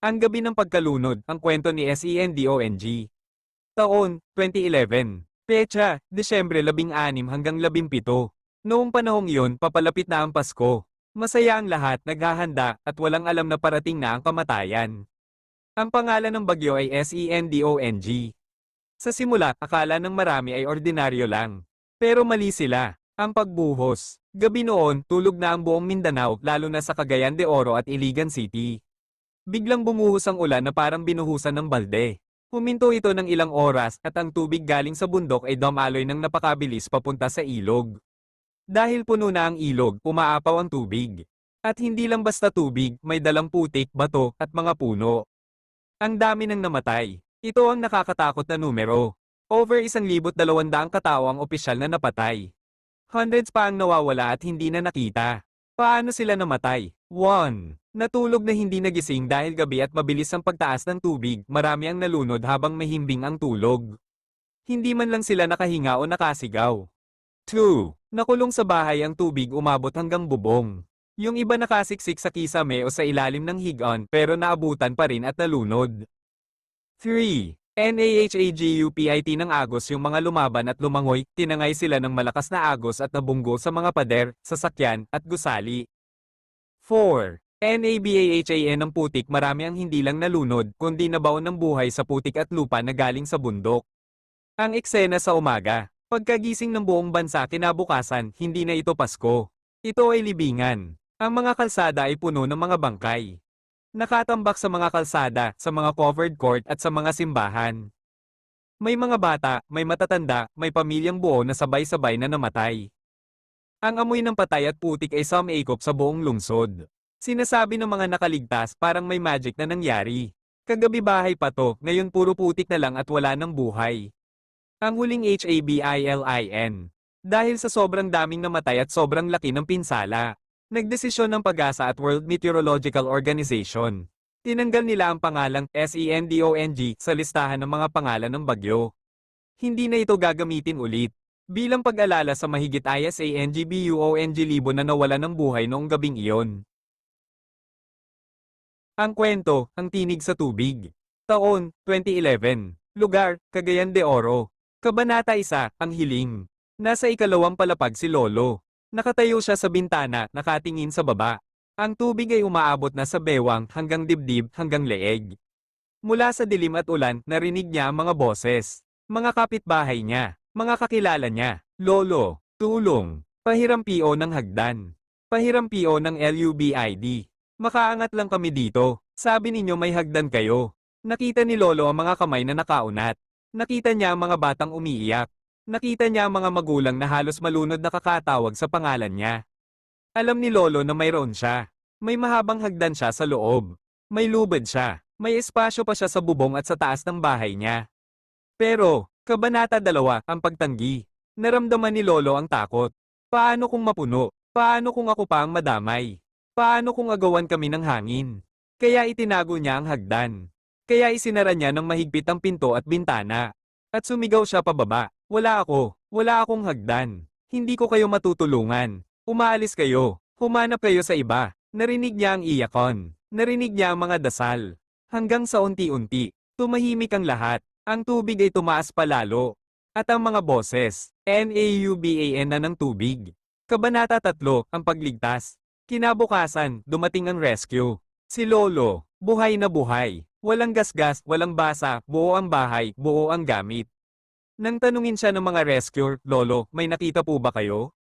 Ang Gabi ng Pagkalunod, ang kwento ni Sendong. Taon, 2011. Petsa, Desyembre 16 hanggang 17. Noong panahong iyon, papalapit na ang Pasko. Masaya ang lahat, naghahanda, at walang alam na parating na ang kamatayan. Ang pangalan ng bagyo ay Sendong. Sa simula, akala ng marami ay ordinaryo lang. Pero mali sila. Ang pagbuhos. Gabi noon, tulog na ang buong Mindanao, lalo na sa Cagayan de Oro at Iligan City. Biglang bumuhos ang ulan na parang binuhusan ng balde. Huminto ito ng ilang oras at ang tubig galing sa bundok ay dumaloy ng napakabilis papunta sa ilog. Dahil puno na ang ilog, umaapaw ang tubig. At hindi lang basta tubig, may dalang putik, bato, at mga puno. Ang dami ng namatay. Ito ang nakakatakot na numero. Over 1,200 katao ang opisyal na napatay. Hundreds pa ang nawawala at hindi na nakita. Paano sila namatay? 1. Natulog na hindi nagising dahil gabi at mabilis ang pagtaas ng tubig, marami ang nalunod habang mahimbing ang tulog. Hindi man lang sila nakahinga o nakasigaw. 2. Nakulong sa bahay ang tubig umabot hanggang bubong. Yung iba nakasiksik sa kisame o sa ilalim ng higaan pero naabutan pa rin at nalunod. 3. NAHAGUPIT ng agos yung mga lumaban at lumangoy, tinangay sila ng malakas na agos at nabunggo sa mga pader, sasakyan, at gusali. 4. NABAHAN ng putik marami ang hindi lang nalunod, kundi nabaon ng buhay sa putik at lupa na galing sa bundok. Ang eksena sa umaga. Pagkagising ng buong bansa kinabukasan, hindi na ito Pasko. Ito ay libingan. Ang mga kalsada ay puno ng mga bangkay. Nakatambak sa mga kalsada, sa mga covered court at sa mga simbahan. May mga bata, may matatanda, may pamilyang buo na sabay-sabay na namatay. Ang amoy ng patay at putik ay sumaikop sa buong lungsod. Sinasabi ng mga nakaligtas parang may magic na nangyari. Kagabi bahay pa to, ngayon puro putik na lang at wala ng buhay. Ang huling HABILIN. Dahil sa sobrang daming namatay at sobrang laki ng pinsala. Nagdesisyon ng Pag-asa at World Meteorological Organization. Tinanggal nila ang pangalang SENDONG sa listahan ng mga pangalan ng bagyo. Hindi na ito gagamitin ulit. Bilang pag-alala sa mahigit ISANGBUONG libo na nawala ng buhay noong gabing iyon. Ang kwento, ang tinig sa tubig. Taon, 2011. Lugar, Cagayan de Oro. Kabanata 1, ang hiling. Nasa ikalawang palapag si Lolo. Nakatayo siya sa bintana, nakatingin sa baba. Ang tubig ay umaabot na sa bewang, hanggang dibdib, hanggang leeg. Mula sa dilim at ulan, narinig niya ang mga boses. Mga kapitbahay niya, mga kakilala niya. Lolo, tulong. Pahiram PO ng hagdan. Pahiram PO ng LUBID. Makaangat lang kami dito. Sabi ninyo may hagdan kayo. Nakita ni Lolo ang mga kamay na nakaunat. Nakita niya ang mga batang umiiyak. Nakita niya ang mga magulang na halos malunod na kakatawag sa pangalan niya. Alam ni Lolo na mayroon siya. May mahabang hagdan siya sa loob. May lubid siya. May espasyo pa siya sa bubong at sa taas ng bahay niya. Pero, Kabanata 2, ang pagtanggi. Naramdaman ni Lolo ang takot. Paano kung mapuno? Paano kung ako pa ang madamay? Paano kung agawan kami ng hangin? Kaya itinago niya ang hagdan. Kaya isinara niya ng mahigpit ang pinto at bintana. At sumigaw siya pababa. Wala akong hagdan. Hindi ko kayo matutulungan. Umaalis kayo. Humanap kayo sa iba. Narinig niya ang iyakon. Narinig niya ang mga dasal. Hanggang sa unti-unti, tumahimik ang lahat. Ang tubig ay tumaas palalo. At ang mga boses, NAUBAN na ng tubig. Kabanata 3, ang pagligtas. Kinabukasan, dumating ang rescue. Si Lolo, buhay na buhay. Walang gasgas, walang basa, buo ang bahay, buo ang gamit. Nang tanungin siya ng mga rescuer, Lolo, may nakita po ba kayo?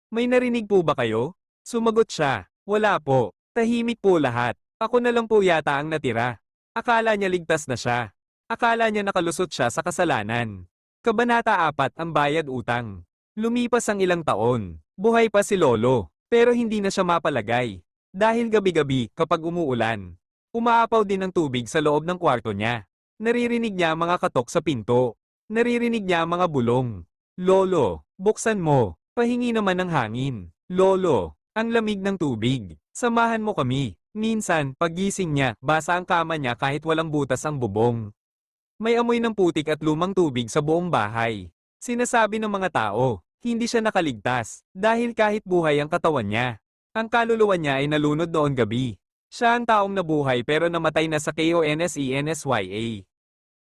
May narinig po ba kayo? Sumagot siya, wala po. Tahimik po lahat. Ako na lang po yata ang natira. Akala niya ligtas na siya. Akala niya nakalusot siya sa kasalanan. Kabanata 4, ang bayad utang. Lumipas ang ilang taon. Buhay pa si Lolo. Pero hindi na siya mapalagay. Dahil gabi-gabi, kapag umuulan, umaapaw din ang tubig sa loob ng kwarto niya. Naririnig niya ang mga katok sa pinto. Naririnig niya ang mga bulong. Lolo, buksan mo. Pahingi naman ng hangin. Lolo, ang lamig ng tubig. Samahan mo kami. Minsan, paggising niya, basa ang kama niya kahit walang butas ang bubong. May amoy ng putik at lumang tubig sa buong bahay. Sinasabi ng mga tao, hindi siya nakaligtas, dahil kahit buhay ang katawan niya. Ang kaluluwa niya ay nalunod noon gabi. Siya ang taong nabuhay pero namatay na sa KONSENSYA.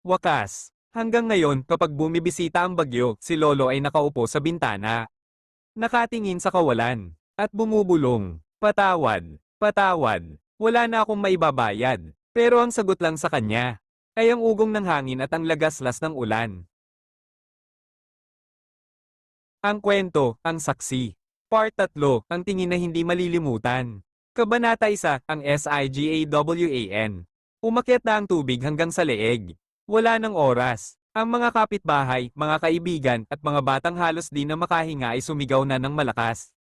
Wakas. Hanggang ngayon, kapag bumibisita ang bagyo, si Lolo ay nakaupo sa bintana. Nakatingin sa kawalan. At bumubulong. Patawad. Patawad. Wala na akong maibabayad. Pero ang sagot lang sa kanya ay ang ugong ng hangin at ang lagaslas ng ulan. Ang kwento, ang saksi. Part 3, ang tingin na hindi malilimutan. Kabanata 1, ang SIGAWAN. Umakyat na ang tubig hanggang sa leeg. Wala ng oras. Ang mga kapitbahay, mga kaibigan, at mga batang halos di na makahinga ay sumigaw na ng malakas.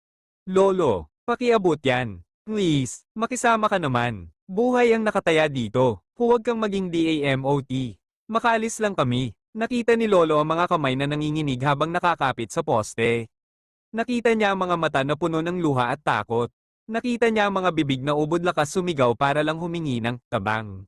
Lolo, pakiabot yan. Please, makisama ka naman. Buhay ang nakataya dito. Huwag kang maging DAMOT. Makaalis lang kami. Nakita ni Lolo ang mga kamay na nanginginig habang nakakapit sa poste. Nakita niya ang mga mata na puno ng luha at takot. Nakita niya ang mga bibig na ubod lakas sumigaw para lang humingi ng tabang.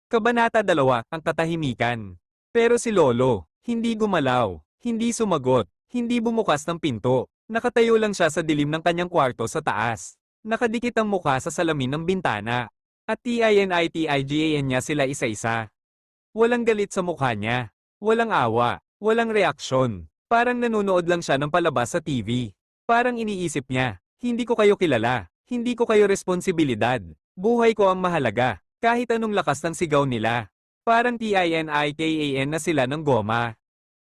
Kabanata 2, ang katahimikan. Pero si Lolo, hindi gumalaw, hindi sumagot, hindi bumukas ng pinto. Nakatayo lang siya sa dilim ng kanyang kwarto sa taas. Nakadikit ang mukha sa salamin ng bintana. At TINITIGAN niya sila isa-isa. Walang galit sa mukha niya. Walang awa, walang reaksyon. Parang nanonood lang siya ng palabas sa TV. Parang iniisip niya, hindi ko kayo kilala, hindi ko kayo responsibilidad. Buhay ko ang mahalaga, kahit anong lakas ng sigaw nila. Parang TINIKAN na sila ng goma.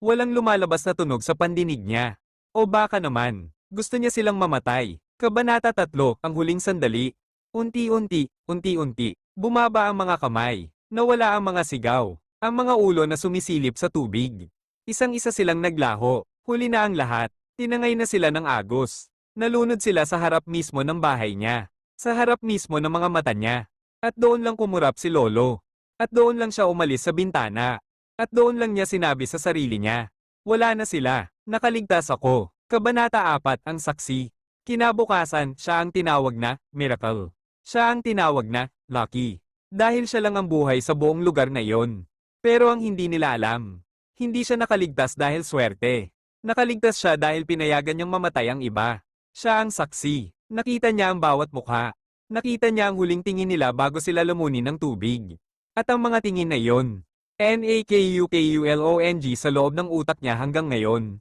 Walang lumalabas na tunog sa pandinig niya. O baka naman, gusto niya silang mamatay. Kabanata 3, ang huling sandali. Unti-unti, unti-unti, bumaba ang mga kamay. Nawala ang mga sigaw. Ang mga ulo na sumisilip sa tubig. Isang-isa silang naglaho. Huli na ang lahat. Tinangay na sila ng agos. Nalunod sila sa harap mismo ng bahay niya. Sa harap mismo ng mga mata niya. At doon lang kumurap si Lolo. At doon lang siya umalis sa bintana. At doon lang niya sinabi sa sarili niya. Wala na sila. Nakaligtas ako. Kabanata 4, ang saksi. Kinabukasan, siya ang tinawag na miracle. Siya ang tinawag na lucky. Dahil siya lang ang buhay sa buong lugar na iyon. Pero ang hindi nila alam, hindi siya nakaligtas dahil swerte. Nakaligtas siya dahil pinayagan niyang mamatay ang iba. Siya ang saksi. Nakita niya ang bawat mukha. Nakita niya ang huling tingin nila bago sila lumunin ng tubig. At ang mga tingin na iyon, NAKUKULONG sa loob ng utak niya hanggang ngayon.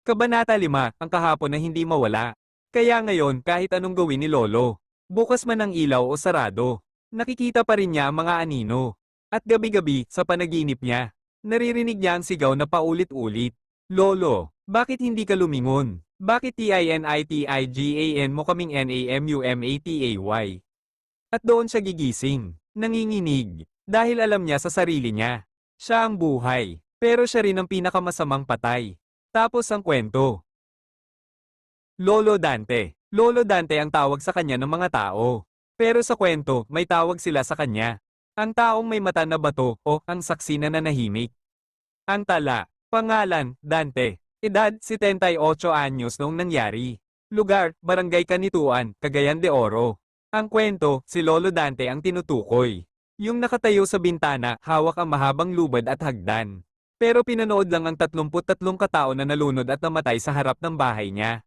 Kabanata 5, ang kahapon na hindi mawala. Kaya ngayon kahit anong gawin ni Lolo, bukas man ang ilaw o sarado, nakikita pa rin niya ang mga anino. At gabi-gabi, sa panaginip niya, naririnig niya ang sigaw na paulit-ulit. Lolo, bakit hindi ka lumingon? Bakit TINITIGAN mo kaming NAMUMATAY? At doon siya gigising, nanginginig, dahil alam niya sa sarili niya. Siya ang buhay, pero siya rin ang pinakamasamang patay. Tapos ang kwento. Lolo Dante. Lolo Dante ang tawag sa kanya ng mga tao. Pero sa kwento, may tawag sila sa kanya. Ang taong may mata na bato o ang saksi na nanahimik. Ang tala, pangalan, Dante. Edad, 78 anyos noong nangyari. Lugar, Barangay Kanituan, Cagayan de Oro. Ang kwento, si Lolo Dante ang tinutukoy. Yung nakatayo sa bintana, hawak ang mahabang lubad at hagdan. Pero pinanood lang ang 33 katao na nalunod at namatay sa harap ng bahay niya.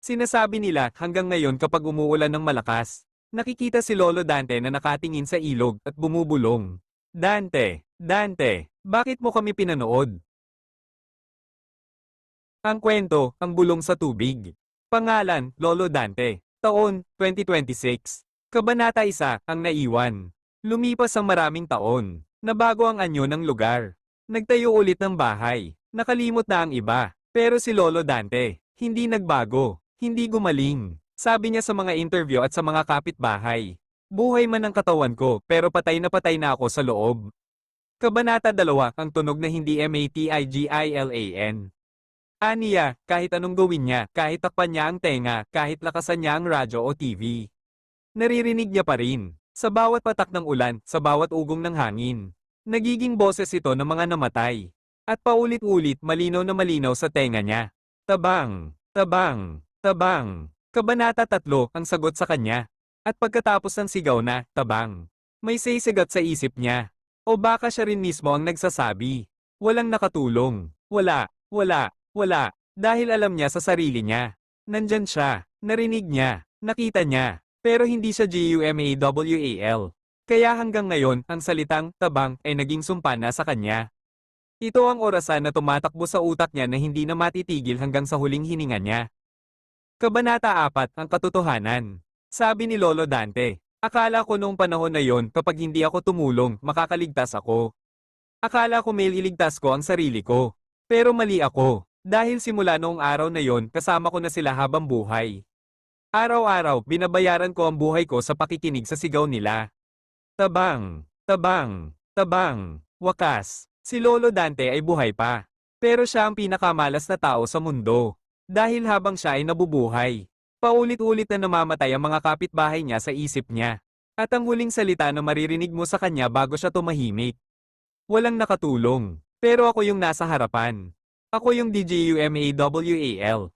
Sinasabi nila hanggang ngayon kapag umuulan ng malakas, nakikita si Lolo Dante na nakatingin sa ilog at bumubulong. Dante, Dante, bakit mo kami pinanood? Ang kwento, ang bulong sa tubig. Pangalan, Lolo Dante. Taon, 2026. Kabanata 1, ang naiwan. Lumipas ang maraming taon. Nabago ang anyo ng lugar. Nagtayo ulit ng bahay. Nakalimot na ang iba. Pero si Lolo Dante, hindi nagbago, hindi gumaling. Sabi niya sa mga interview at sa mga kapitbahay. Buhay man ang katawan ko, pero patay na ako sa loob. Kabanata 2, ang tunog na hindi MATIGILAN. Aniya, kahit anong gawin niya, kahit takpan niya ang tenga, kahit lakasan niya ang radyo o TV. Naririnig niya pa rin. Sa bawat patak ng ulan, sa bawat ugong ng hangin. Nagiging boses ito ng mga namatay. At paulit-ulit malinaw na malinaw sa tenga niya. Tabang, tabang, tabang. Kabanata 3, ang sagot sa kanya. At pagkatapos ng sigaw na, tabang, may sisigat sa isip niya. O baka siya rin mismo ang nagsasabi. Walang nakatulong. Wala, wala, wala. Dahil alam niya sa sarili niya. Nandyan siya, narinig niya, nakita niya. Pero hindi siya GUMAWAL. Kaya hanggang ngayon, ang salitang tabang ay naging sumpa na sa kanya. Ito ang orasan na tumatakbo sa utak niya na hindi na matitigil hanggang sa huling hininga niya. Kabanata 4, ang katotohanan. Sabi ni Lolo Dante, akala ko noong panahon na yon kapag hindi ako tumulong, makakaligtas ako. Akala ko may iligtas ko ang sarili ko. Pero mali ako. Dahil simula noong araw na yon, kasama ko na sila habang buhay. Araw-araw, binabayaran ko ang buhay ko sa pakikinig sa sigaw nila. Tabang, tabang, tabang. Wakas, si Lolo Dante ay buhay pa. Pero siya ang pinakamalas na tao sa mundo. Dahil habang siya ay nabubuhay, paulit-ulit na namamatay ang mga kapitbahay niya sa isip niya. At ang huling salita na maririnig mo sa kanya bago siya tumahimik. Walang nakatulong. Pero ako yung nasa harapan. Ako yung DGUMAWAL.